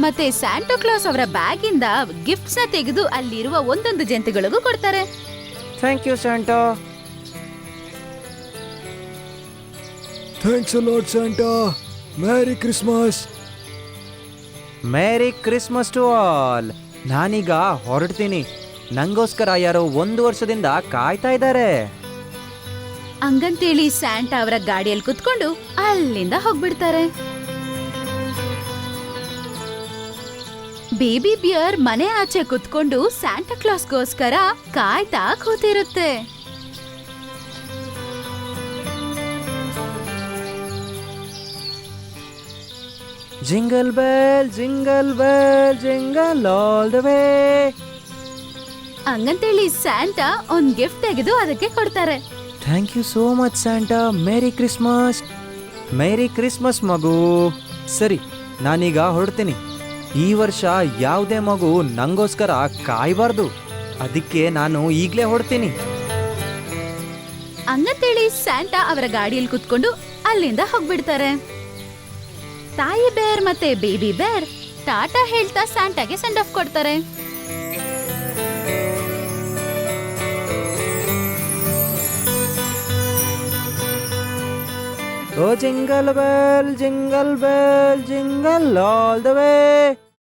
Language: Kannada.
ಮತ್ತೆ ಸ್ಯಾಂಟಾ ಕ್ಲಾಸ್ ಅವರ ಬ್ಯಾಗ್ ಇಂದ ಗಿಫ್ಟ್ಸ್ ನ ತೆಗೆದು ಅಲ್ಲಿರುವ ಒಂದೊಂದು ಜಂತುಗಳಿಗೂ ಕೊಡ್ತಾರೆ. Thank you Santa. Thanks a lot Santa. Merry Christmas. Merry Christmas to all. ನಾನೀಗ ಹೊರಡ್ತೀನಿ. ನಂಗೋಸ್ಕರ ಯಾರೋ 1 ವರ್ಷದಿಂದ ಕಾಯ್ತಾ ಇದ್ದಾರೆ. ಹಂಗಂತೇಳಿ ಸ್ಯಾಂಟಾ ಅವರ ಗಾಡಿಯಲ್ಲಿ ಕುತ್ಕೊಂಡು ಅಲ್ಲಿಂದ ಹೋಗ್ಬಿಡ್ತಾರೆ. ಬೇಬಿ ಬಿಯರ್ ಮನೆ ಆಚೆ ಕುತ್ಕೊಂಡು ಸ್ಯಾಂಟಾ ಕ್ಲಾಸ್ಗೋಸ್ಕರ ಕಾಯ್ತಾ ಕೂತಿರುತ್ತೆ. Jingle bell jingle bell jingle all the way. ಹಂಗಂತೇಳಿ ಸ್ಯಾಂಟಾ ಒಂದ್ ಗಿಫ್ಟ್ ತೆಗೆದು ಅದಕ್ಕೆ ಕೊಡ್ತಾರೆ. Thank you so much Santa. Merry Christmas. Merry Christmas ಮಗು. ಸರಿ, ನಾನೀಗ ಹೊರಡ್ತೀನಿ. ಈ ವರ್ಷ ಯಾವುದೇ ಮಗು ನಂಗೋಸ್ಕರ ಕಾಯಬಾರ್ದು. ಅದಕ್ಕೆ ನಾನು ಈಗಲೇ ಹೊರಡ್ತೀನಿ. ಹಂಗಂತೇಳಿ ಸ್ಯಾಂಟಾ ಅವರ ಗಾಡಿಯಲ್ಲಿ ಕುತ್ಕೊಂಡು ಅಲ್ಲಿಂದ ಹೋಗ್ಬಿಡ್ತಾರೆ. ತಾಯಿ ಬೇರ್ ಮತ್ತೆ ಬೇಬಿ ಬೇರ್ ಟಾಟಾ ಹೇಳ್ತಾ ಸ್ಯಾಂಟಾಗೆ ಸೆಂಡ್ ಆಫ್ ಕೊಡ್ತಾರೆ. Oh jingle bell jingle all the way.